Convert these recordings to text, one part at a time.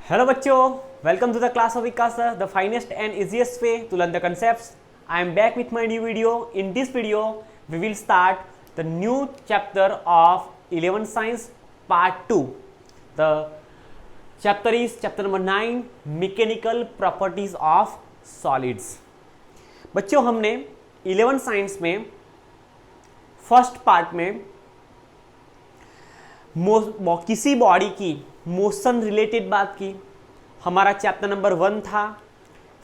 Hello बच्चों, welcome to the class of Vikas, the finest and easiest way to learn the concepts. I am back with my new video. In this video, we will start the new chapter of 11th Science Part 2. The chapter is chapter number 9, Mechanical Properties of Solids. बच्चों हमने 11th Science में first part में किसी body की motion related बात की। हमारा chapter number 1 था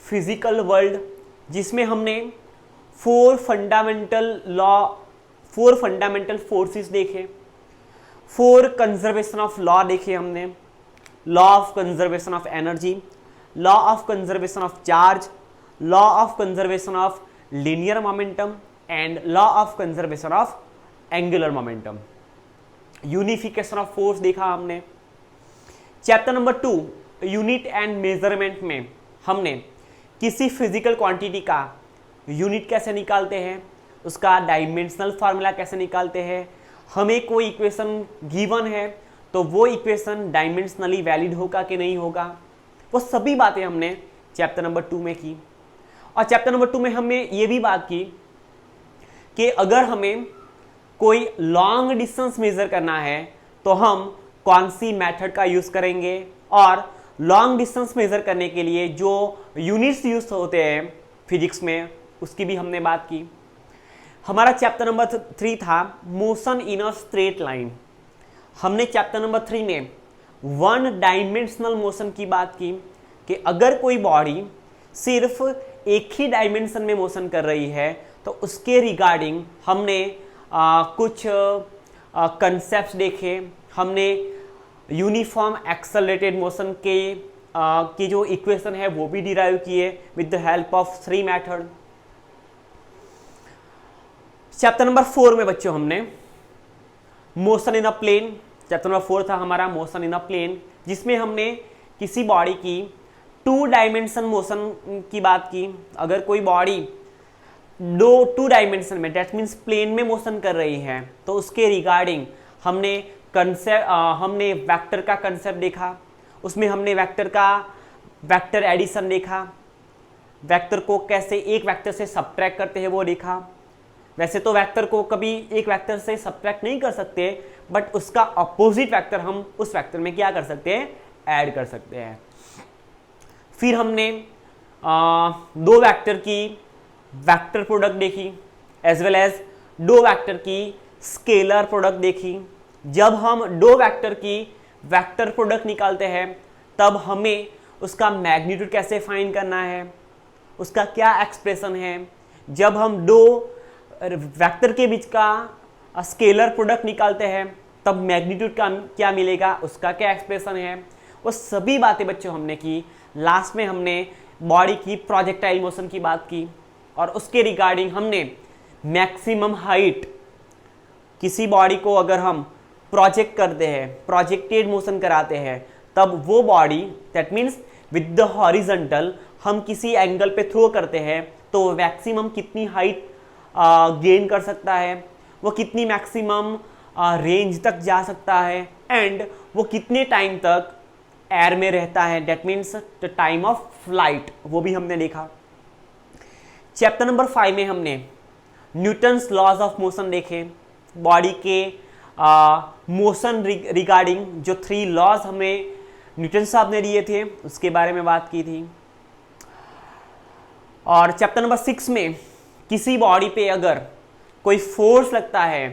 फिजिकल वर्ल्ड, जिसमें हमने फोर फंडामेंटल फोर्सेस देखे, फोर कंजर्वेशन ऑफ लॉ देखे हमने। Law of conservation of energy, law of conservation of charge, law of conservation of linear momentum and law of conservation of angular momentum. Unification of force देखा हमने। Chapter number 2 unit and measurement में हमने किसी physical quantity का unit कैसे निकालते हैं, उसका डायमेंशनल फार्मूला कैसे निकालते हैं। हमें कोई इक्वेशन गिवन है तो वो इक्वेशन डायमेंशनली वैलिड होगा कि नहीं होगा, वो सभी बातें हमने चैप्टर नंबर 2 में की। और चैप्टर नंबर 2 में हमने ये भी बात की कि अगर हमें कोई लॉन्ग डिस्टेंस मेजर करना है तो हम कौन सी मेथड का यूज करेंगे, और लॉन्ग डिस्टेंस मेजर करने के लिए जो यूनिट्स यूज होते हैं फिजिक्स में, उसकी भी हमने बात की। हमारा चैप्टर नंबर 3 था motion in a straight line. हमने चैप्टर नंबर 3 में वन डायमेंशनल मोशन की बात की कि अगर कोई बॉडी सिर्फ एक ही डायमेंशन में मोशन कर रही है तो उसके रिगार्डिंग हमने कुछ कंसेप्ट्स देखे। हमने यूनिफॉर्म एक्सेलरेटेड मोशन की जो इक्वेशन है वो भी डिराइव किए with the help of 3 method. Chapter number 4 में बच्चों हमने motion in a plane, chapter number 4 था हमारा मोशन इन अ प्लेन, जिसमें हमने किसी बॉडी की 2 डायमेंशन मोशन की बात की। अगर कोई बॉडी 2 डायमेंशन में, डेट मीन्स प्लेन में मोशन कर रही है, तो उसके रिगार्डिंग हमने हमने वेक्टर का कंसेप्ट देखा। उसमें हमने वेक्टर एडिशन देखा, वेक्टर को कैसे एक वेक्टर से सब्ट्रैक्ट करते हैं वो देखा। वैसे तो वेक्टर को कभी एक वेक्टर से सब्ट्रैक्ट नहीं कर सकते, बट उसका अपोजिट वेक्टर हम उस वेक्टर में क्या कर सकते हैं, ऐड कर सकते हैं। फिर हमने 2 वेक्टर की वेक्टर प्रोडक्ट देखी, एज वेल एज 2 वेक्टर की स्केलर प्रोडक्ट देखी। जब हम 2 वेक्टर की वेक्टर प्रोडक्ट निकालते हैं तब हमें उसका मैग्नीट्यूड कैसे फाइंड करना है, उसका क्या एक्सप्रेशन है। जब हम 2 वेक्टर के बीच का स्केलर प्रोडक्ट निकालते हैं तब मैग्नीट्यूड का क्या मिलेगा, उसका क्या एक्सप्रेशन है। वो सभी बातें बच्चों हमने की। लास्ट में हमने बॉडी की प्रोजेक्टाइल मोशन की बात की, और उसके रिगार्डिंग हमने मैक्सिमम हाइट, किसी बॉडी को अगर हम प्रोजेक्ट करते हैं, प्रोजेक्टेड मोशन कराते हैं, तब वो body that means with the horizontal हम किसी एंगल पे थ्रो करते हैं तो मैक्सिमम कितनी हाइट गेन कर सकता है, वो कितनी मैक्सिमम रेंज तक जा सकता है, एंड वो कितने टाइम तक एयर में रहता है, that means the time of flight, वो भी हमने देखा। चैप्टर नंबर 5 में हमने न्यूटन्स लॉज ऑफ मोशन देखे। बॉडी के मोशन रिगार्डिंग जो 3 लॉज हमें न्यूटन साहब ने दिए थे उसके बारे में बात की थी। और चैप्टर नंबर 6 में किसी बॉडी पे अगर कोई फोर्स लगता है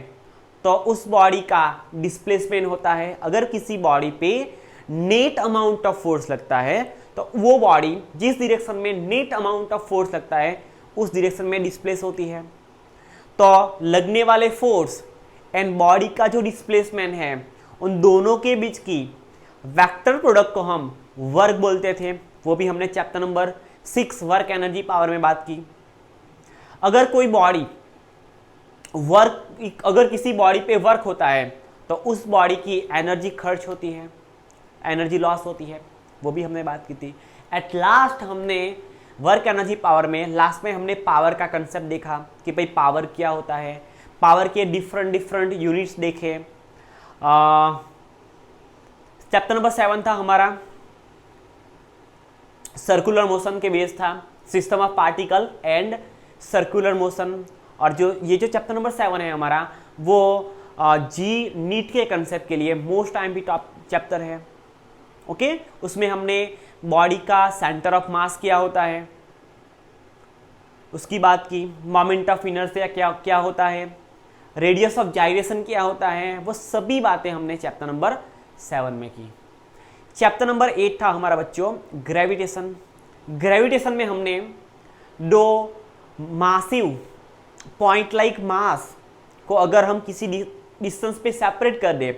तो उस बॉडी का डिस्प्लेसमेंट होता है। अगर किसी बॉडी पे नेट अमाउंट ऑफ फोर्स लगता है तो वो बॉडी जिस डायरेक्शन में नेट अमाउंट ऑफ फोर्स लगता है उस डायरेक्शन में डिस्प्लेस होती है। तो लगने वाले फोर्स एंड बॉडी का जो डिस्प्लेसमेंट है, उन दोनों के बीच की वेक्टर प्रोडक्ट को हम वर्क बोलते थे। वो भी हमने chapter number 6 work energy power में बात की। अगर कोई बॉडी अगर किसी बॉडी पे वर्क होता है तो उस बॉडी की एनर्जी खर्च होती है, एनर्जी लॉस होती है, वो भी हमने बात की थी। एट लास्ट हमने वर्क एनर्जी पावर में लास्ट में हमने पावर का कंसेप्ट देखा कि भाई पावर क्या होता है, पावर के डिफरेंट यूनिट्स देखे। चैप्टर नंबर 7 था हमारा सर्कुलर मोशन के बेस था, system of particle and circular motion. और जो ये जो चैप्टर नंबर 7 है हमारा, वो जी नीट के कंसेप्ट के लिए मोस्ट टाइम टॉप चैप्टर है। ओके, उसमें हमने बॉडी का सेंटर ऑफ मास क्या होता है उसकी बात की, मोमेंट ऑफ इनर्शिया क्या क्या होता है, रेडियस ऑफ जाइरेशन क्या होता है, वो सभी बातें हमने चैप्टर नंबर 7 में की। चैप्टर नंबर 8 था हमारा बच्चों ग्रेविटेशन। ग्रेविटेशन में हमने दो मासिव पॉइंट लाइक मास को अगर हम किसी डिस्टेंस पे सेपरेट कर दे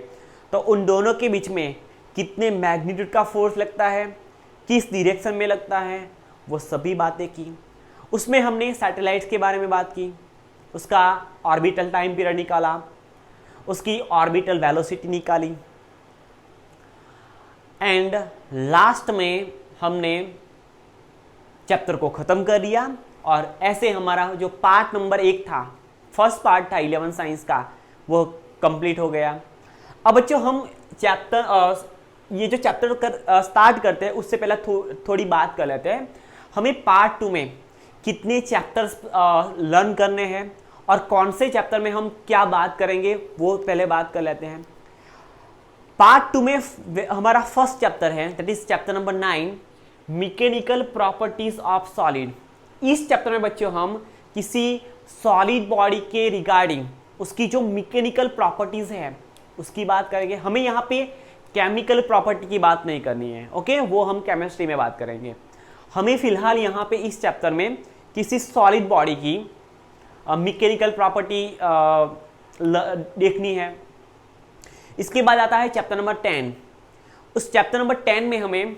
तो उन दोनों के बीच में कितने मैग्नीट्यूड का फोर्स लगता है, किस डायरेक्शन में लगता है, वो सभी बातें की। उसमें हमने सैटेलाइट्स के बारे में बात की, उसका ऑर्बिटल टाइम पीरियड निकाला, उसकी ऑर्बिटल वेलोसिटी निकाली, एंड लास्ट में हमने चैप्टर को ख़त्म कर दिया। और ऐसे हमारा जो पार्ट नंबर 1 था, फर्स्ट पार्ट था 11 साइंस का, वो कंप्लीट हो गया। अब बच्चों हम ये जो चैप्टर स्टार्ट करते हैं उससे पहले थोड़ी बात कर लेते हैं। हमें पार्ट 2 में कितने चैप्टर्स लर्न करने हैं और कौन से चैप्टर में हम क्या बात करेंगे वो पहले बात कर लेते हैं। पार्ट 2 में हमारा फर्स्ट चैप्टर है, that is chapter number 9, mechanical properties of solid. इस चैप्टर में बच्चों हम किसी सॉलिड बॉडी के रिगार्डिंग उसकी जो मैकेनिकल प्रॉपर्टीज है उसकी बात करेंगे। हमें यहाँ पे केमिकल प्रॉपर्टी की बात नहीं करनी है, ओके, वो हम केमिस्ट्री में बात करेंगे। हमें फिलहाल यहाँ पे इस चैप्टर में किसी सॉलिड बॉडी की मैकेनिकल प्रॉपर्टी देखनी है। इसके बाद आता है चैप्टर नंबर 10। उस चैप्टर नंबर 10 में हमें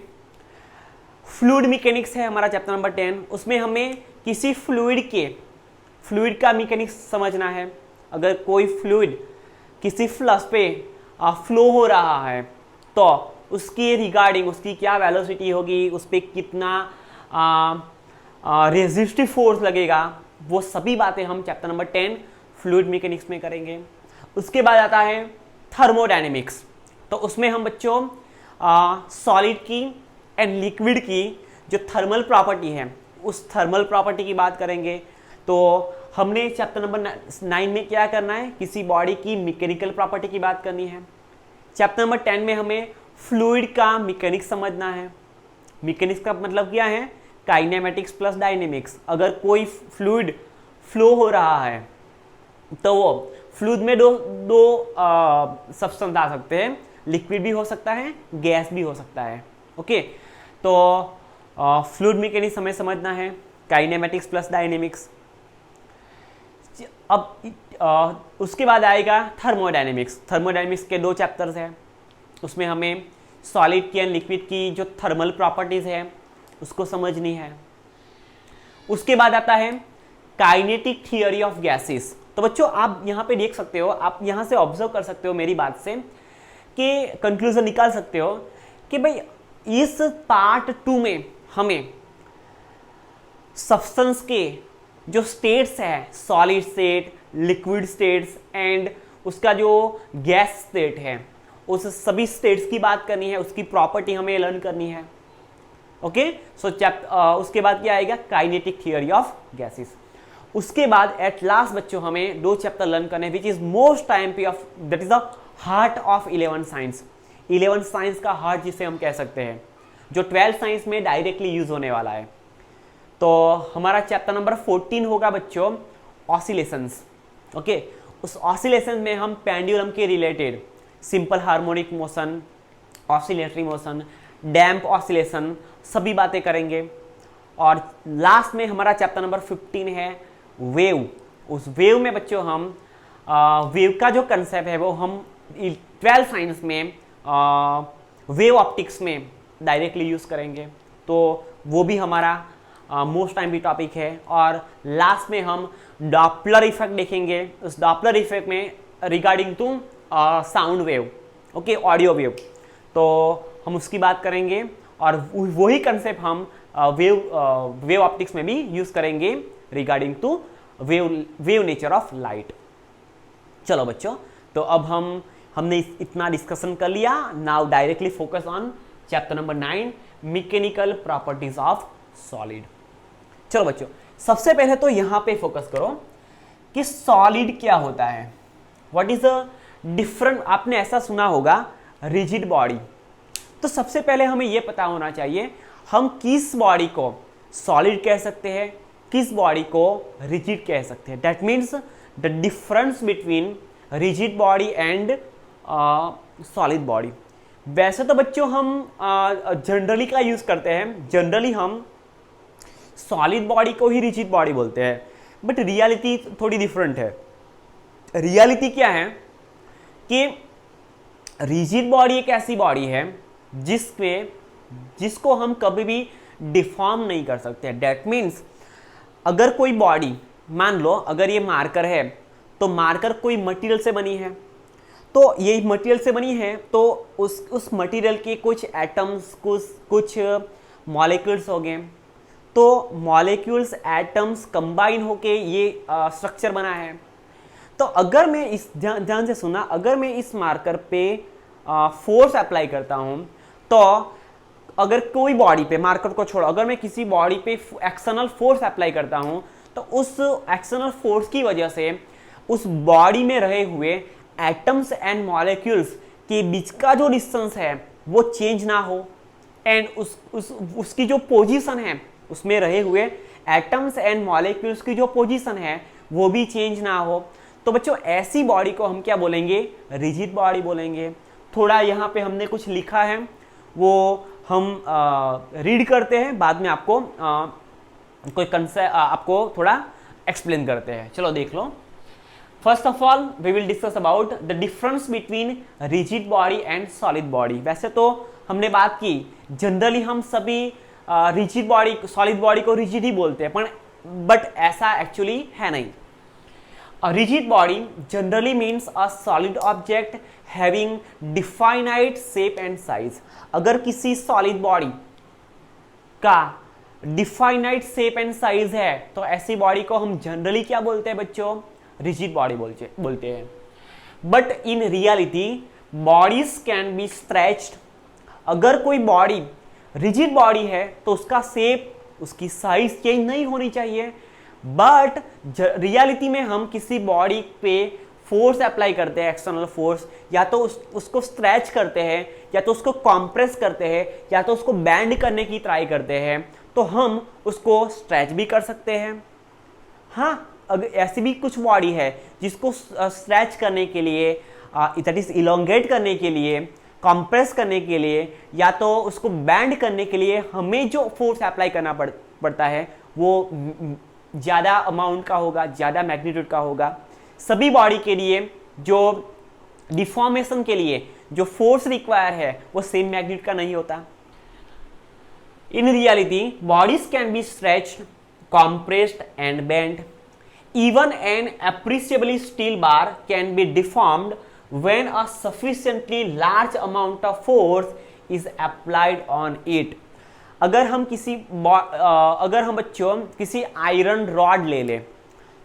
फ्लूइड मैकेनिक्स है हमारा चैप्टर नंबर 10। उसमें हमें किसी फ्लूइड का मैकेनिक्स समझना है। अगर कोई फ्लूइड किसी फ्लश पे फ्लो हो रहा है तो उसकी रिगार्डिंग उसकी क्या वेलोसिटी होगी, उस पर कितना रेजिस्टिव फोर्स लगेगा, वो सभी बातें हम चैप्टर नंबर 10 फ्लूइड मैकेनिक्स में करेंगे। उसके बाद आता है थर्मोडायनेमिक्स। तो उसमें हम बच्चों सॉलिड की एंड लिक्विड की जो थर्मल प्रॉपर्टी है उस थर्मल प्रॉपर्टी की बात करेंगे। तो हमने चैप्टर नंबर 9 में क्या करना है, किसी बॉडी की मैकेनिकल प्रॉपर्टी की बात करनी है। चैप्टर नंबर 10 में हमें फ्लूइड का मैकेनिक्स समझना है। मैकेनिक्स का मतलब क्या है, काइनेमेटिक्स प्लस डायनेमिक्स। अगर कोई फ्लूइड फ्लो हो रहा है तो वो फ्लूइड में दो सब्सटेंस आ सकते हैं, लिक्विड भी हो सकता है, गैस भी हो सकता है। ओके, तो फ्लूइड मैकेनिक्स हमें समझना है, काइनेमेटिक्स प्लस डायनेमिक्स। अब उसके बाद आएगा थर्मोडायनेमिक्स। थर्मोडायनेमिक्स के 2 चैप्टर्स हैं। उसमें हमें सॉलिड की एंड लिक्विड की जो थर्मल प्रॉपर्टीज है उसको समझनी है। उसके बाद आता है काइनेटिक थियरी ऑफ गैसेस। तो बच्चों आप यहाँ पे देख सकते हो, आप यहाँ से ऑब्जर्व कर सकते हो मेरी बात से कि कंक्लूजन निकाल सकते हो कि भाई इस पार्ट 2 में हमें सब्सटेंस के जो स्टेट्स है, solid state, liquid states and उसका जो गैस स्टेट है, उस सभी स्टेट्स की बात करनी है, उसकी प्रॉपर्टी हमें लर्न करनी है। ओके, सो उसके बाद क्या आएगा, काइनेटिक थियरी ऑफ गैसेस। उसके बाद एट लास्ट बच्चों हमें 2 चैप्टर लर्न करने which is most time P of, that is the heart of 11 science. 11 science का हार्ट जिसे हम कह सकते हैं, जो 12 साइंस में डायरेक्टली यूज होने वाला है। तो हमारा चैप्टर नंबर 14 होगा बच्चों ऑसिलेशंस। ओके, उस ऑसिलेशन में हम पेंडुलम के related simple harmonic motion, oscillatory motion, damp oscillation सभी बातें करेंगे। और लास्ट में हमारा चैप्टर नंबर 15 है वेव। उस वेव में बच्चों हम वेव का जो कंसेप्ट है वो हम 12 साइंस में वेव ऑप्टिक्स में डायरेक्टली यूज करेंगे। तो वो भी हमारा मोस्ट टाइम भी टॉपिक है। और लास्ट में हम डॉपलर इफेक्ट देखेंगे। उस डॉपलर इफेक्ट में regarding to sound wave, okay, audio wave, तो हम उसकी बात करेंगे। और वही कंसेप्ट हम वेव ऑप्टिक्स में भी यूज करेंगे regarding to wave nature of light. चलो बच्चों, तो अब हमने इतना डिस्कशन कर लिया। Now directly focus on chapter number 9 mechanical properties of solid. चलो बच्चों, सबसे पहले तो यहां पे फोकस करो कि सॉलिड क्या होता है, व्हाट इज द डिफरेंट। आपने ऐसा सुना होगा रिजिड बॉडी, तो सबसे पहले हमें यह पता होना चाहिए हम किस बॉडी को सॉलिड कह सकते हैं, किस बॉडी को रिजिड कह सकते हैं। That means the difference between rigid body and solid body. वैसे तो बच्चों हम जनरली का यूज करते हैं, जनरली हम सॉलिड बॉडी को ही रिजिड बॉडी बोलते हैं, बट रियलिटी थोड़ी डिफरेंट है। रियलिटी क्या है कि रिजिड बॉडी एक ऐसी बॉडी है जिसको हम कभी भी डिफॉर्म नहीं कर सकते। दैट मीन्स अगर कोई बॉडी, मान लो अगर ये मार्कर है, तो मार्कर कोई मटेरियल से बनी है, तो ये मटेरियल से बनी है, तो उस मटेरियल के कुछ एटम्स, कुछ मॉलिक्यूल्स हो गए, तो मॉलिक्यूल्स एटम्स कंबाइन होके ये स्ट्रक्चर बना है। तो अगर मैं इस ध्यान से सुना, अगर मैं इस मार्कर पे फोर्स अप्लाई करता हूं, तो अगर कोई बॉडी पे, मार्कर को छोड़ो, अगर मैं किसी बॉडी पे एक्सटर्नल फोर्स अप्लाई करता हूं, तो उस एक्सटर्नल फोर्स की वजह से उस बॉडी में रहे हुए एटम्स एंड मॉलिक्यूल्स के बीच का जो डिस्टेंस है वो चेंज ना हो, एंड उसकी जो पोजीशन है, उसमें रहे हुए एटम्स एंड मॉलिक्यूल्स की जो पोजीशन है वो भी चेंज ना हो। तो बच्चों ऐसी बॉडी को हम क्या बोलेंगे, रिजिड बॉडी बोलेंगे। थोड़ा यहाँ पे हमने कुछ लिखा है, वो हम रीड करते हैं, बाद में आपको कोई कंसेप्ट आपको थोड़ा एक्सप्लेन करते हैं। चलो देख लो। First of all we will discuss about the difference between rigid body and solid body. वैसे तो हमने बात की, जनरली हम सभी रिजिड बॉडी, सॉलिड बॉडी को रिजिड ही बोलते हैं, बट ऐसा एक्चुअली है नहीं। A rigid body generally means a solid object having definite shape and size। अगर किसी solid body का definite shape and size है, तो ऐसी body को हम generally क्या बोलते हैं बच्चों, rigid body बोलते हैं। But in reality bodies can be stretched। अगर कोई body rigid body है तो उसका shape, उसकी size चेंज नहीं होनी चाहिए, बट रियलिटी में हम किसी बॉडी पे फोर्स अप्लाई करते हैं, एक्सटर्नल फोर्स, या तो उसको स्ट्रेच करते हैं, या तो उसको कॉम्प्रेस करते हैं, या तो उसको बैंड करने की ट्राई करते हैं, तो हम उसको स्ट्रेच भी कर सकते हैं। हाँ, अगर ऐसी भी कुछ बॉडी है जिसको स्ट्रेच करने के लिए, दैट इज इलोंगेट करने के लिए, कॉम्प्रेस करने के लिए, या तो उसको बैंड करने के लिए हमें जो फोर्स अप्लाई करना पड़ता है वो ज़्यादा अमाउंट का होगा, ज़्यादा मैग्नीट्यूड का होगा। सभी बॉडी के लिए जो डिफॉर्मेशन के लिए जो फोर्स रिक्वायर है वो सेम मैग्नीट्यूड का नहीं होता। In reality bodies can be stretched, compressed and bent. Even an appreciably steel bar can be deformed when a sufficiently large amount of force is applied on it. अगर हम बच्चों किसी iron rod ले लें,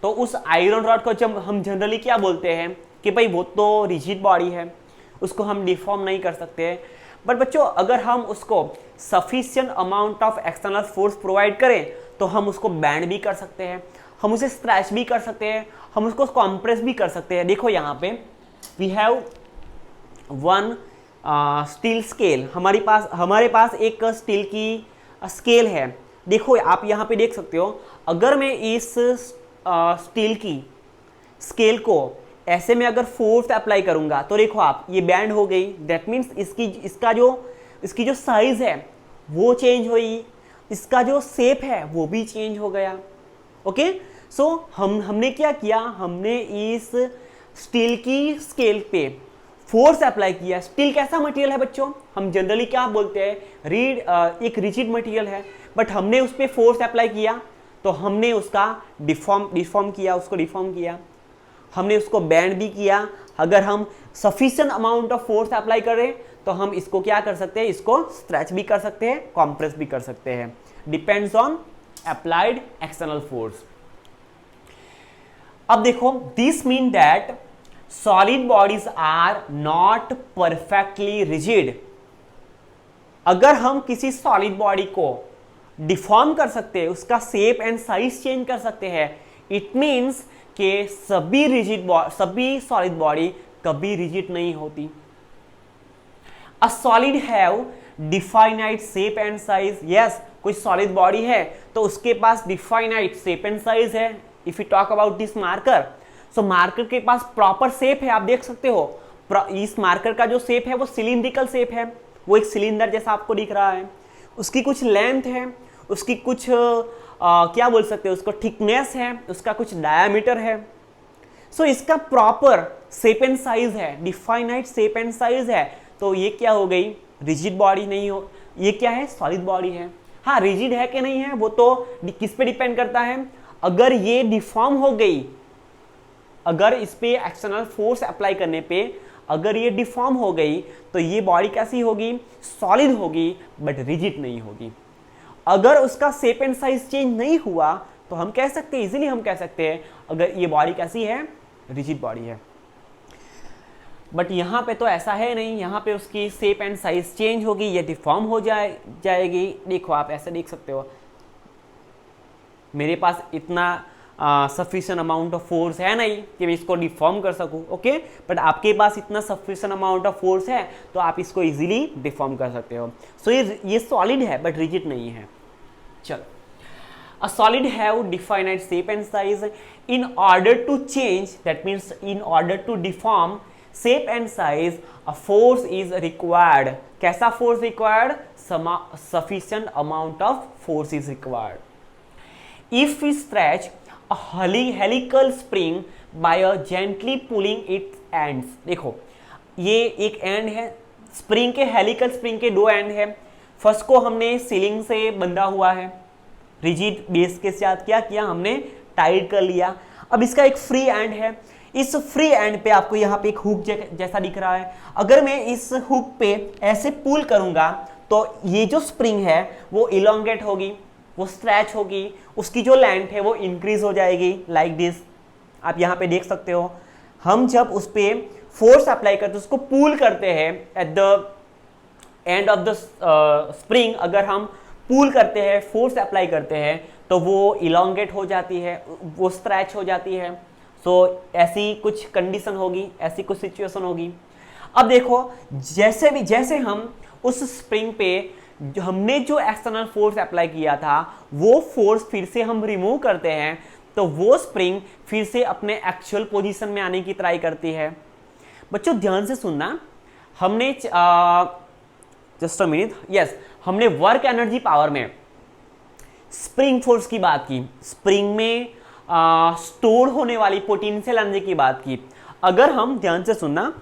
तो उस आयरन रॉड को जब हम जनरली क्या बोलते हैं कि भाई वो तो रिजिड बॉडी है, उसको हम डिफॉर्म नहीं कर सकते। बट बच्चों अगर हम उसको sufficient amount of external force provide करें तो हम उसको बैंड भी कर सकते हैं, हम उसे स्ट्रेच भी कर सकते हैं, हम उसको कॉम्प्रेस भी कर सकते हैं। देखो यहाँ पे we have one steel scale, हमारे पास एक स्टील की स्केल है। देखो आप यहाँ पे देख सकते हो, अगर मैं इस स्टील की स्केल को ऐसे में अगर फोर्स अप्लाई करूंगा तो देखो आप, ये बैंड हो गई। दैट मीन्स इसकी जो साइज है वो चेंज हुई, इसका जो शेप है वो भी चेंज हो गया। ओके, सो हमने क्या किया, हमने इस स्टील की स्केल पे फोर्स अप्लाई किया। स्टील कैसा मटेरियल है बच्चों, हम जनरली क्या बोलते हैं, एक रिजिड मटेरियल है, बट हमने उस पर फोर्स अप्लाई किया तो हमने उसका डिफॉर्म किया, हमने उसको बैंड भी किया। अगर हम sufficient amount of force apply करें तो हम इसको क्या कर सकते हैं, इसको स्ट्रेच भी कर सकते हैं, कॉम्प्रेस भी कर सकते हैं, depends on applied external force. अब देखो, this mean that solid bodies are not perfectly rigid। अगर हम किसी सॉलिड बॉडी को डिफॉर्म कर सकते हैं, उसका शेप एंड साइज चेंज कर सकते हैं, इट मीन्स कि सभी सॉलिड बॉडी कभी रिजिड नहीं होती। A solid have definite shape and size. Yes, कोई सॉलिड बॉडी है तो उसके पास डिफाइनाइट शेप एंड साइज है। If you talk about this marker, so marker के पास प्रॉपर शेप है, आप देख सकते हो। इस मार्कर का जो शेप है वो सिलिंड्रिकल शेप है, वो एक सिलेंडर जैसा आपको दिख रहा है। उसकी कुछ लेंथ है, उसकी कुछ क्या बोल सकते हैं, उसको थिकनेस है, उसका कुछ डायामीटर है। सो इसका प्रॉपर शेप एंड साइज है, डिफाइनाइट शेप एंड साइज है। तो ये क्या हो गई, रिजिड बॉडी नहीं हो, ये क्या है, सॉलिड बॉडी है। हाँ, रिजिड है कि नहीं है वो तो किस पे डिपेंड करता है। अगर ये डिफॉर्म हो गई, अगर इस पे एक्सटर्नल फोर्स अप्लाई करने पे अगर ये डिफॉर्म हो गई तो ये बॉडी कैसी होगी, सॉलिड होगी बट रिजिड नहीं होगी। अगर उसका शेप एंड साइज चेंज नहीं हुआ तो हम कह सकते हैं, इजीली हम कह सकते हैं अगर ये बॉडी कैसी है, रिजिड बॉडी है। बट यहाँ पे तो ऐसा है नहीं, यहाँ पे उसकी शेप एंड साइज चेंज होगी, ये डिफॉर्म हो जाएगी। देखो आप ऐसे देख सकते हो, मेरे पास इतना सफिशिएंट अमाउंट ऑफ फोर्स है नहीं कि मैं इसको डिफॉर्म कर सकूं, ओके। बट आपके पास इतना सफिशिएंट अमाउंट ऑफ फोर्स है तो आप इसको इजीली डिफॉर्म कर सकते हो। सो ये सॉलिड है बट रिजिड नहीं है। चलो, a solid have definite shape and size. In order to change, that means in order to deform shape and size, a force is required. कैसा force required? Sufficient amount of force is required. If we stretch a helical spring by a gently pulling its ends, देखो ये एक and है spring के, helical spring के दो and है। First को हमने सीलिंग से बंधा हुआ है, रिजिड बेस के साथ क्या किया हमने, टाइट कर लिया। अब इसका एक फ्री एंड है, इस फ्री एंड पे आपको यहाँ पे एक हुक जैसा दिख रहा है। अगर मैं इस हुक पे ऐसे पुल करूंगा तो ये जो स्प्रिंग है वो इलोंगेट होगी, वो स्ट्रेच होगी, उसकी जो लेंथ है वो इंक्रीज हो जाएगी लाइक दिस। आप यहाँ पे देख सकते हो, हम जब उस पे फोर्स अप्लाई करते हैं, उसको पुल करते हैं at the end of the spring, अगर हम पुल करते हैं, फोर्स अप्लाई करते हैं तो वो इलोंगेट हो जाती है, वो स्ट्रेच हो जाती है। सो ऐसी कुछ कंडीशन होगी, ऐसी कुछ सिचुएशन होगी। अब देखो जैसे हम उस स्प्रिंग पे हमने जो एक्सटर्नल फोर्स अप्लाई किया था वो फोर्स फिर से हम रिमूव करते हैं तो वो स्प्रिंग फिर से अपने एक्चुअल पोजीशन में आने की ट्राई करती है। बच्चों ध्यान से सुनना, हमने जस्ट अ मिनट, यस, हमने वर्क एनर्जी पावर में स्प्रिंग फोर्स की बात की, स्प्रिंग में स्टोर होने वाली पोटेंशियल एनर्जी की बात की। अगर हम ध्यान से सुनना,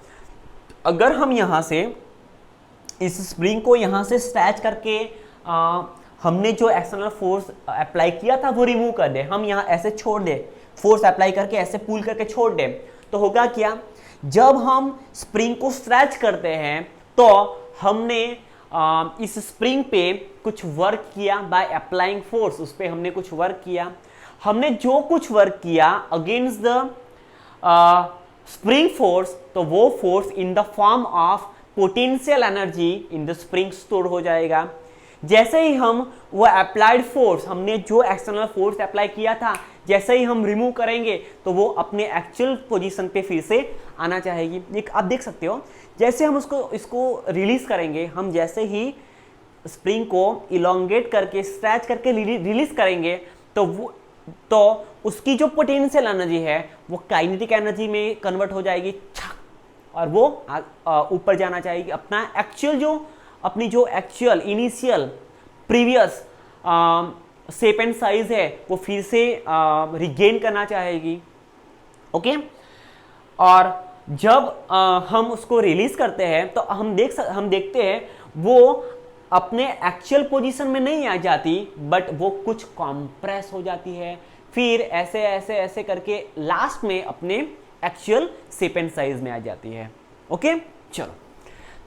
अगर हम यहां से इस स्प्रिंग को यहां से स्ट्रेच करके हमने जो एक्सटर्नल फोर्स अप्लाई किया था वो रिमूव कर दे, हम यहां ऐसे छोड़ दे, फोर्स अप्लाई करके ऐसे पुल करके छोड़ दे, तो होगा क्या, जब हम स्प्रिंग को स्ट्रेच करते हैं तो हमने इस स्प्रिंग पे कुछ वर्क किया बाय अप्लाइंग फोर्स, उस पे हमने कुछ वर्क किया। हमने जो कुछ वर्क किया अगेंस्ट द स्प्रिंग फोर्स, तो वो force in the form of potential energy in the spring store हो जाएगा। जैसे ही हम वो अप्लाइड फोर्स, हमने जो एक्सटर्नल फोर्स अप्लाई किया था, जैसे ही हम रिमूव करेंगे तो वो अपने एक्चुअल पोजीशन पे फिर से आना चाहेगी। आप देख सकते हो, जैसे हम इसको रिलीज करेंगे, हम जैसे ही स्प्रिंग को इलोंगेट करके स्ट्रेच करके रिलीज करेंगे तो उसकी जो पोटेंशियल एनर्जी है वो काइनेटिक एनर्जी में कन्वर्ट हो जाएगी और वो ऊपर जाना चाहेगी, अपना अपनी जो actual initial previous shape and size है वो फिर से रिगेन करना चाहेगी, ओके। और जब हम उसको रिलीज करते हैं तो हम देखते हैं वो अपने एक्चुअल पोजीशन में नहीं आ जाती, बट वो कुछ कॉम्प्रेस हो जाती है, फिर ऐसे ऐसे ऐसे करके लास्ट में अपने एक्चुअल शेप एंड साइज में आ जाती है, ओके। चलो,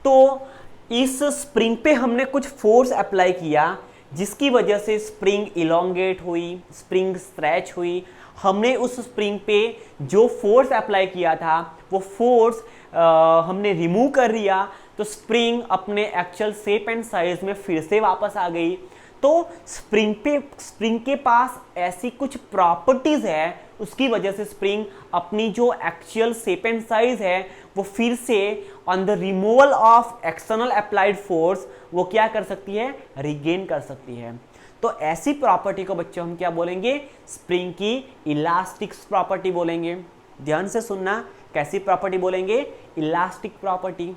तो इस स्प्रिंग पे हमने कुछ फोर्स अप्लाई किया जिसकी वजह से स्प्रिंग इलोंगेट हुई, स्प्रिंग स्ट्रेच हुई। हमने उस स्प्रिंग पे जो फोर्स अप्लाई किया था वो फोर्स हमने रिमूव कर दिया, तो स्प्रिंग अपने एक्चुअल शेप एंड साइज में फिर से वापस आ गई। तो स्प्रिंग के पास ऐसी कुछ प्रॉपर्टीज है, उसकी वजह से स्प्रिंग अपनी जो एक्चुअल शेप एंड साइज है वो फिर से on the removal of external applied force वो क्या कर सकती है, रिगेन कर सकती है। तो ऐसी प्रॉपर्टी को बच्चों हम क्या बोलेंगे, स्प्रिंग की इलास्टिक प्रॉपर्टी बोलेंगे। ध्यान से सुनना, कैसी प्रॉपर्टी बोलेंगे, इलास्टिक प्रॉपर्टी।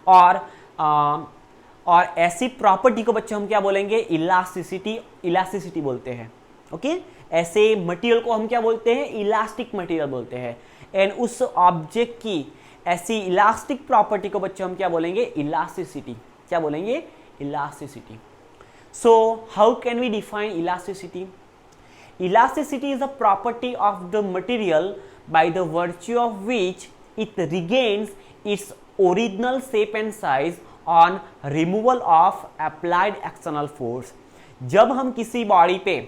और ऐसी प्रॉपर्टी को बच्चों हम क्या बोलेंगे, इलास्टिसिटी बोलते हैं। ओके, ऐसे मटेरियल को हम क्या बोलते हैं, इलास्टिक मटेरियल बोलते हैं। एंड उस ऑब्जेक्ट की ऐसी इलास्टिक प्रॉपर्टी को बच्चों हम क्या बोलेंगे, इलास्टिसिटी। क्या बोलेंगे, elasticity. So how can we define elasticity? Elasticity is a property of the material by the virtue of which it regains its original shape and size on removal of applied external force। जब हम किसी body पे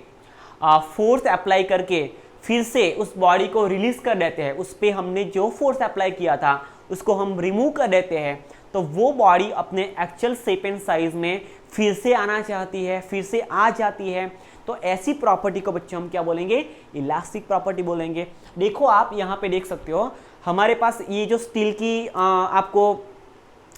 force apply करके फिर से उस body को release कर देते हैं, उस पे हमने जो फोर्स अप्लाई किया था उसको हम रिमूव कर देते हैं, तो वो बॉडी अपने एक्चुअल शेप एंड साइज में फिर से आना चाहती है, फिर से आ जाती है। तो ऐसी प्रॉपर्टी को बच्चों हम क्या बोलेंगे, इलास्टिक प्रॉपर्टी बोलेंगे। देखो आप यहाँ पे देख सकते हो, हमारे पास ये जो स्टील की आपको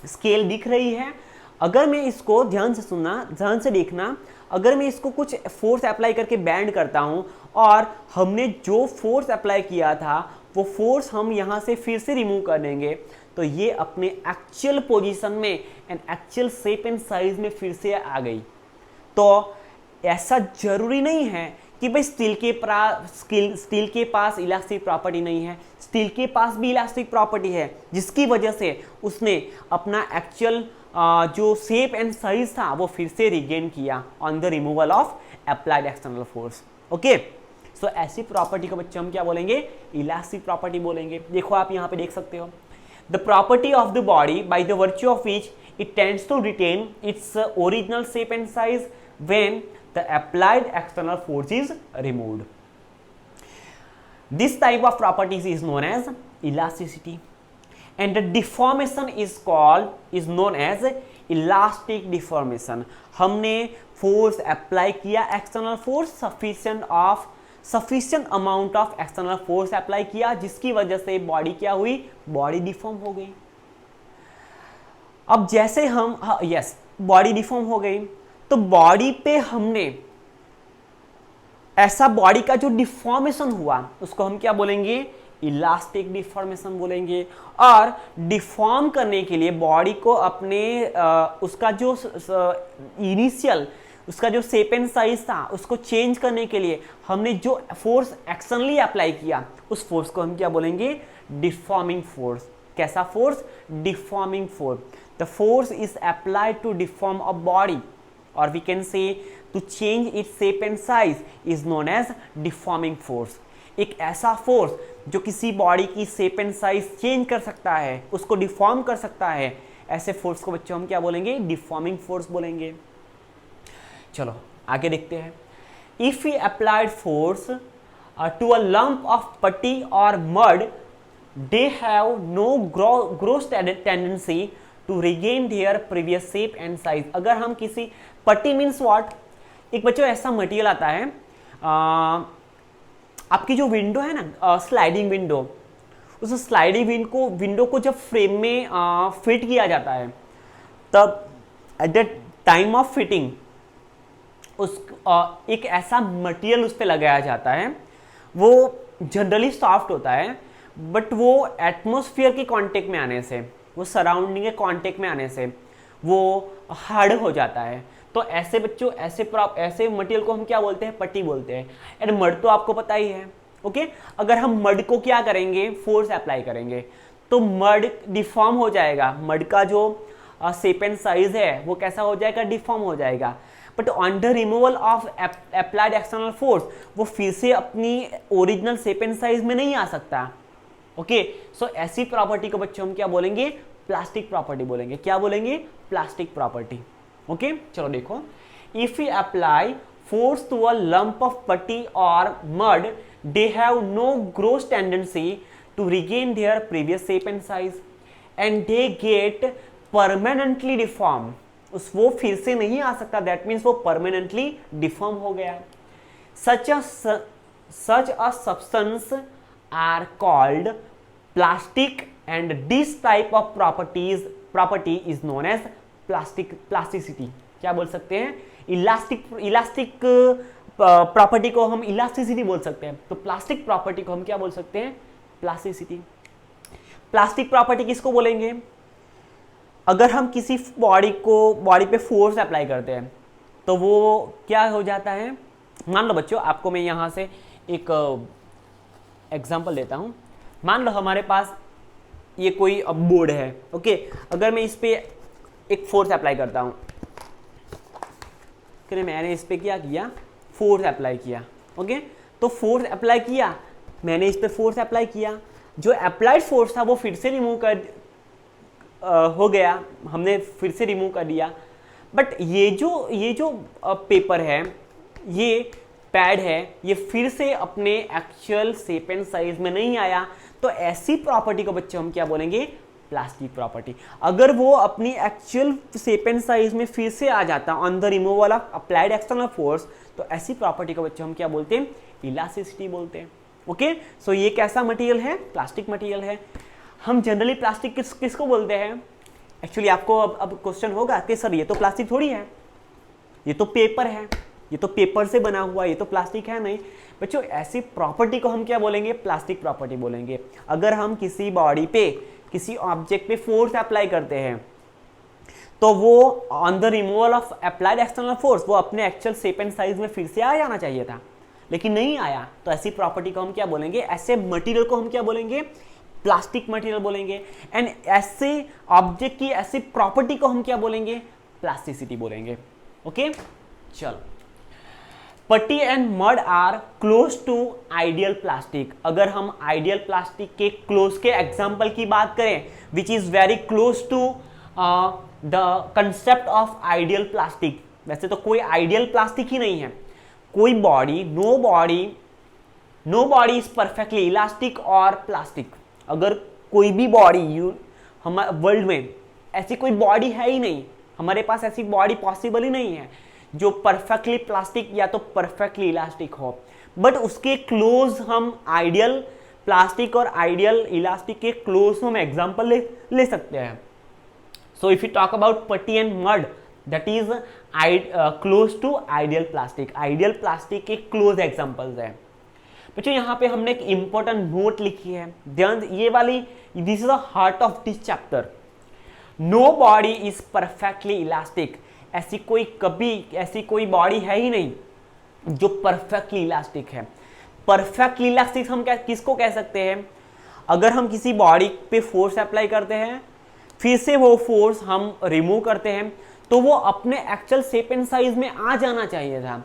स्केल दिख रही है, अगर मैं इसको ध्यान से सुनना, ध्यान से देखना, अगर मैं इसको कुछ फोर्स अप्लाई करके बैंड करता हूँ और हमने जो फोर्स अप्लाई किया था वो फोर्स हम यहाँ से फिर से रिमूव कर देंगे, तो ये अपने एक्चुअल पोजीशन में and actual shape and size में फिर से आ गई। तो ऐसा जरूरी नहीं है कि भाई स्टील के पास इलास्टिक प्रॉपर्टी नहीं है, स्टील के पास भी इलास्टिक प्रॉपर्टी है, जिसकी वजह से उसने अपना एक्चुअल जो शेप एंड साइज था वो फिर से रिगेन किया on the removal of applied external force. Okay, so ऐसी प्रॉपर्टी को बच्चे हम क्या बोलेंगे, इलास्टिक प्रॉपर्टी बोलेंगे। देखो आप यहाँ पे देख सकते हो, the property of the body by the virtue of which it tends to retain its original shape and size when the applied external force is removed. This type of properties is known as elasticity, and the deformation is known as elastic deformation। हमने force apply किया, external force sufficient amount of external force apply किया, जिसकी वजह से body क्या हुई, body deform हो गई। अब जैसे हम बॉडी डिफॉर्म हो गई, तो बॉडी पे हमने ऐसा बॉडी का जो डिफॉर्मेशन हुआ उसको हम क्या बोलेंगे, इलास्टिक डिफॉर्मेशन बोलेंगे। और डिफॉर्म करने के लिए बॉडी को अपने उसका जो इनिशियल उसका जो शेप एंड साइज था उसको चेंज करने के लिए हमने जो फोर्स एक्सटर्नली अप्लाई किया उस फोर्स को हम क्या बोलेंगे, डिफॉर्मिंग फोर्स। कैसा force, deforming force. The force is applied to deform a body, or we can say to change its shape and size is known as deforming force। एक ऐसा force जो किसी बॉडी की शेप एंड साइज चेंज कर सकता है, उसको deform कर सकता है, ऐसे फोर्स को बच्चों हम क्या बोलेंगे, डिफॉर्मिंग फोर्स बोलेंगे। चलो आगे देखते हैं। If we applied force to a lump of putty और mud, they have no gross tendency to regain their previous shape and size. अगर हम किसी पट्टी मीन्स व्हाट, एक बच्चों ऐसा मटेरियल आता है, आपकी जो विंडो है ना, स्लाइडिंग विंडो, उस स्लाइडिंग विंडो को जब फ्रेम में फिट किया जाता है, तब at the time of fitting एक ऐसा मटेरियल उस पर लगाया जाता है, वो जनरली सॉफ्ट होता है, बट वो एटमॉस्फेयर के कांटेक्ट में आने से, वो सराउंडिंग के कांटेक्ट में आने से वो हार्ड हो जाता है। तो ऐसे बच्चों ऐसे मटेरियल को हम क्या बोलते हैं, पट्टी बोलते हैं। एंड मड तो आपको पता ही है। ओके, अगर हम मड को क्या करेंगे, फोर्स अप्लाई करेंगे, तो मड डिफॉर्म हो जाएगा, मड का जो शेप एंड साइज है वो कैसा हो जाएगा, डिफॉर्म हो जाएगा। But on the removal of applied external force वो फिर से अपनी ओरिजिनल शेप एंड साइज में नहीं आ सकता। ओके, सो ऐसी प्रॉपर्टी को बच्चों हम क्या बोलेंगे, प्लास्टिक प्रॉपर्टी बोलेंगे। क्या बोलेंगे, प्लास्टिक प्रॉपर्टी। ओके, चलो देखो, if you apply force to a lump of putty और mud, they have no gross tendency to regain their previous shape and size, and they get permanently deform, उस वो फिर से नहीं आ सकता, दैट मीन्स वो परमानेंटली डिफॉर्म हो गया। Such a substance are called plastic and this type of property is known as plasticity. क्या बोल सकते हैं? इलास्टिक प्रॉपर्टी को हम इलास्टिसिटी बोल सकते हैं, तो प्लास्टिक प्रॉपर्टी को हम क्या बोल सकते हैं? प्लास्टिसिटी। प्लास्टिक प्रॉपर्टी किसको बोलेंगे? अगर हम किसी बॉडी पे फोर्स अप्लाई करते हैं तो वो क्या हो जाता है? मान लो बच्चों, आपको मैं यहां से एक एग्जांपल देता हूं। मान लो हमारे पास ये कोई बोर्ड है, ओके। अगर मैं इस पे एक फोर्स अप्लाई करता हूं, मैंने इस पे क्या किया? फोर्स अप्लाई किया, ओके। तो फोर्स अप्लाई किया, मैंने इस पे फोर्स अप्लाई किया, जो अप्लाइड फोर्स था वो फिर से रिमूव हो गया, हमने फिर से रिमूव कर दिया। बट ये जो पेपर है, ये पैड है, ये फिर से अपने एक्चुअल शेप एंड साइज में नहीं आया, तो ऐसी प्रॉपर्टी को बच्चों हम क्या बोलेंगे? Plastic property. अगर वो अपनी एक्चुअल शेप एंड साइज में फिर से आ जाता on the removal of applied external force, तो ऐसी प्रॉपर्टी को बच्चों हम क्या बोलते हैं? इलास्टिसिटी बोलते हैं, ओके। सो ये कैसा मटेरियल है? प्लास्टिक मटेरियल है। हम जनरली प्लास्टिक किसको बोलते हैं? एक्चुअली आपको अब क्वेश्चन होगा कि सर ये तो प्लास्टिक थोड़ी है, ये तो पेपर है, ये तो पेपर से बना हुआ, ये तो प्लास्टिक है नहीं। बच्चों ऐसी प्रॉपर्टी को हम क्या बोलेंगे? प्लास्टिक प्रॉपर्टी बोलेंगे। अगर हम किसी बॉडी पे, किसी ऑब्जेक्ट पे फोर्स अप्लाई करते हैं तो वो on the removal of applied external force वो अपने एक्चुअल शेप एंड साइज में फिर से आ जाना चाहिए था, लेकिन नहीं आया, तो ऐसी प्रॉपर्टी को हम क्या बोलेंगे? ऐसे मटेरियल को हम क्या बोलेंगे? प्लास्टिक मटेरियल बोलेंगे। एंड ऐसे ऑब्जेक्ट की ऐसी प्रॉपर्टी को हम क्या बोलेंगे? प्लास्टिसिटी बोलेंगे, ओके। चलो, putty and mud are close to ideal plastic. अगर हम आइडियल प्लास्टिक के क्लोज के एग्जाम्पल की बात करें, which is very close to the concept of ideal plastic. वैसे तो कोई आइडियल प्लास्टिक ही नहीं है, कोई body, no body is perfectly elastic और प्लास्टिक। अगर कोई भी बॉडी हमारे वर्ल्ड में ऐसी कोई बॉडी है ही नहीं, हमारे पास ऐसी बॉडी पॉसिबल ही नहीं है जो परफेक्टली प्लास्टिक या तो परफेक्टली इलास्टिक हो। बट उसके क्लोज हम आइडियल प्लास्टिक और आइडियल इलास्टिक के क्लोज हम एग्जांपल ले सकते हैं। So if you talk about putty and mud, that is close to ideal plastic. Ideal plastic के क्लोज एग्जांपल्स है। बच्चों यहाँ पे हमने एक इंपॉर्टेंट नोट लिखी है, ध्यान ये वाली, this is the heart of this chapter. No body is perfectly elastic. ऐसी कोई बॉडी है ही नहीं जो परफेक्टली इलास्टिक है। परफेक्टली इलास्टिक हम किसको कह सकते हैं? अगर हम किसी बॉडी पे फोर्स अप्लाई करते हैं, फिर से वो फोर्स हम रिमूव करते हैं, तो वो अपने एक्चुअल शेप एंड साइज में आ जाना चाहिए था।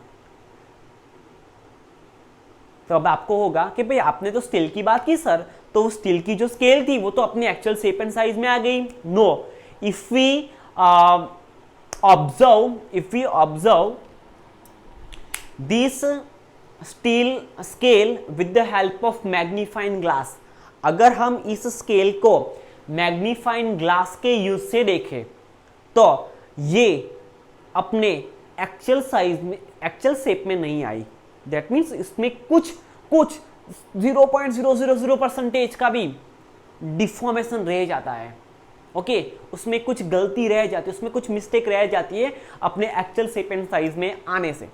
तो अब आपको होगा कि भाई आपने तो स्टील की बात की सर, तो स्टील की जो स्केल थी वो तो अपनी एक्चुअल शेप एंड साइज में आ गई। No, if we observe this steel scale with the help of magnifying glass, अगर हम इस स्केल को मैग्नीफाइंग ग्लास के यूज से देखें तो ये अपने एक्चुअल साइज में, एक्चुअल शेप में नहीं आई। दैट मीन्स इसमें कुछ 0.000% का भी डिफॉर्मेशन रह जाता है, ओके। उसमें कुछ गलती रह जाती है, उसमें कुछ मिस्टेक रह जाती है अपने एक्चुअल शेप एंड साइज में आने से,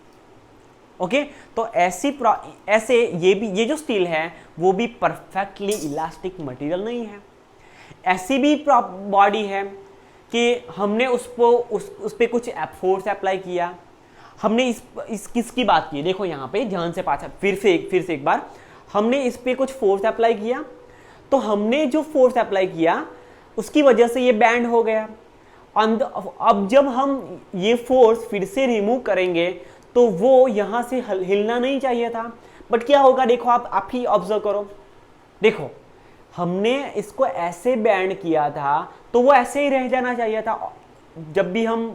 ओके। तो ऐसे ये जो स्टील है वो भी परफेक्टली इलास्टिक मटेरियल नहीं है। ऐसी भी बॉडी है कि हमने उस पे कुछ फोर्स अप्लाई किया, हमने इस किसकी बात की, देखो यहाँ पे ध्यान से पाछा फिर से एक बार, हमने इस पे कुछ फोर्स अप्लाई किया, तो हमने जो फोर्स अप्लाई किया उसकी वजह से ये बैंड हो गया। अब जब हम ये फोर्स फिर से रिमूव करेंगे तो वो यहां से हिलना नहीं चाहिए था, बट क्या होगा देखो, आप ही ऑब्जर्व करो, देखो हमने इसको ऐसे बैंड किया था तो वो ऐसे ही रह जाना चाहिए था। जब भी हम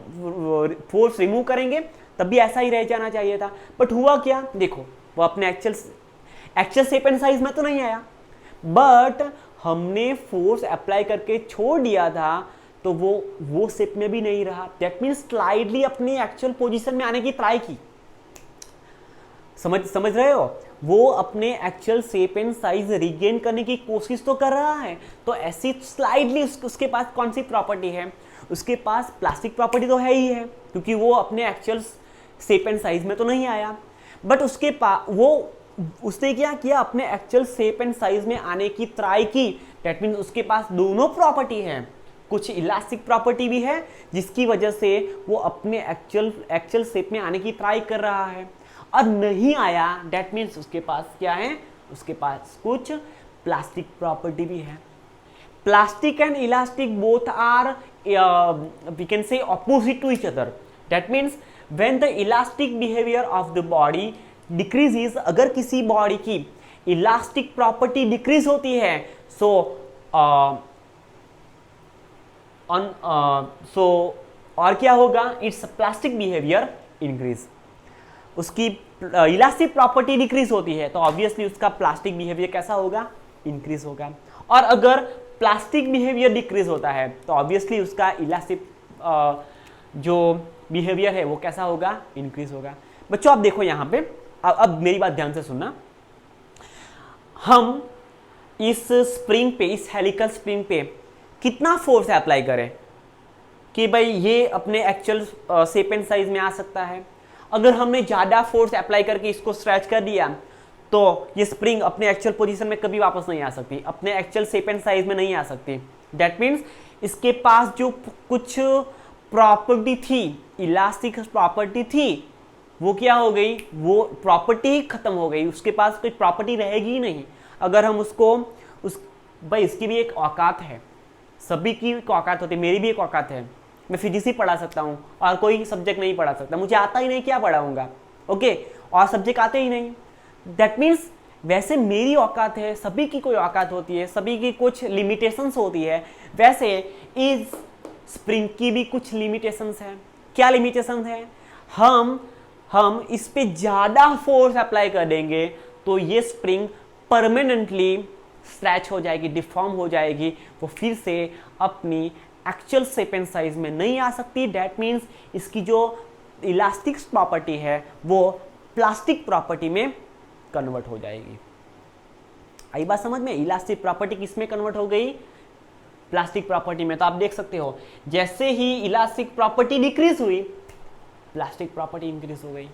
फोर्स रिमूव करेंगे तब भी ऐसा ही रह जाना चाहिए था, बट हुआ क्या, देखो वो अपने एक्चुअल शेप एंड साइज में तो नहीं आया, बट हमने फोर्स अप्लाई करके छोड़ दिया था, तो वो शेप में भी नहीं रहा, दैट मीन्स स्लाइडली अपनी एक्चुअल पोजीशन में आने की ट्राई की। समझ रहे हो, वो अपने actual shape and size regain करने की कोशिश तो कर रहा है। तो ऐसी स्लाइडली उसके पास कौन सी प्रॉपर्टी है, उसके पास प्लास्टिक प्रॉपर्टी तो है ही है, क्योंकि वो अपने एक्चुअल शेप एंड साइज में तो नहीं आया, बट उसके पास उसने क्या किया, अपने एक्चुअल शेप एंड साइज में आने की ट्राई की। दैट मीन्स उसके पास दोनों प्रॉपर्टी है, कुछ इलास्टिक प्रॉपर्टी भी है जिसकी वजह से वो अपने एक्चुअल शेप में आने की ट्राई कर रहा है, और नहीं आया दैट मीन्स उसके पास क्या है, उसके पास कुछ प्लास्टिक प्रॉपर्टी भी है। Plastic and elastic both are we can say opposite to each other. That means when the elastic behaviour of the body decreases, अगर किसी बॉडी की इलास्टिक प्रॉपर्टी डिक्रीज होती है, सो और क्या होगा, इट्स प्लास्टिक बिहेवियर इंक्रीज। उसकी इलास्टिक प्रॉपर्टी डिक्रीज होती है तो ऑब्वियसली उसका प्लास्टिक बिहेवियर कैसा होगा, इंक्रीज होगा। और अगर प्लास्टिक बिहेवियर डिक्रीज होता है तो ऑब्वियसली उसका इलास्टिक जो बिहेवियर है वो कैसा होगा, इंक्रीज होगा। बच्चों आप देखो यहाँ पे, अब मेरी बात ध्यान से सुनना। हम इस स्प्रिंग पे, इस हेलिकल स्प्रिंग पे कितना फोर्स अप्लाई करें कि भाई ये अपने एक्चुअल शेप एंड साइज में आ सकता है। अगर हमने ज़्यादा फोर्स अप्लाई करके इसको स्ट्रेच कर दिया तो ये स्प्रिंग अपने एक्चुअल पोजीशन में कभी वापस नहीं आ सकती, अपने एक्चुअल शेप एंड साइज में नहीं आ सकती। दैट मीन्स इसके पास जो कुछ प्रॉपर्टी थी, इलास्टिक प्रॉपर्टी थी, वो क्या हो गई, वो प्रॉपर्टी ही खत्म हो गई, उसके पास कोई प्रॉपर्टी रहेगी ही नहीं। अगर हम उसको भाई इसकी भी एक औकात है, सभी की एक औकात होती है, मेरी भी एक औकात है। मैं फिजिक्स ही पढ़ा सकता हूँ और कोई सब्जेक्ट नहीं पढ़ा सकता, मुझे आता ही नहीं, क्या पढ़ाऊंगा, ओके, और सब्जेक्ट आते ही नहीं। दैट मीन्स वैसे मेरी औकात है, सभी की कोई औकात होती है, सभी की कुछ लिमिटेशंस होती है, वैसे इस स्प्रिंग की भी कुछ लिमिटेशंस है। क्या लिमिटेशंस है, हम इस पे ज़्यादा फोर्स अप्लाई कर देंगे तो ये स्प्रिंग परमानेंटली स्ट्रेच हो जाएगी, डिफॉर्म हो जाएगी, वो फिर से अपनी एक्चुअल शेप एंड साइज में नहीं आ सकती। दैट मीन्स इसकी जो इलास्टिक प्रॉपर्टी है वो प्लास्टिक प्रॉपर्टी में कन्वर्ट हो जाएगी। आई बात समझ में, इलास्टिक प्रॉपर्टी किस में कन्वर्ट हो गई, प्लास्टिक प्रॉपर्टी में। तो आप देख सकते हो जैसे ही इलास्टिक प्रॉपर्टी डिक्रीज हुई, प्लास्टिक प्रॉपर्टी इंक्रीज हो गई।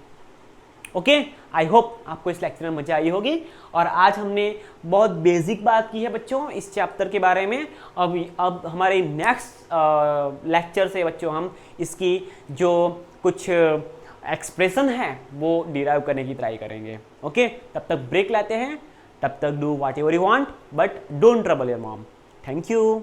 ओके, आई होप आपको इस लेक्चर में मजा आई होगी। और आज हमने बहुत बेसिक बात की है बच्चों इस चैप्टर के बारे में। अब हमारे नेक्स्ट लेक्चर से बच्चों हम इसकी जो कुछ एक्सप्रेशन है वो डिराइव करने की ट्राई करेंगे। ओके, तब तक ब्रेक लेते हैं, तब तक do what ever you want but don't trouble your mom. Thank you.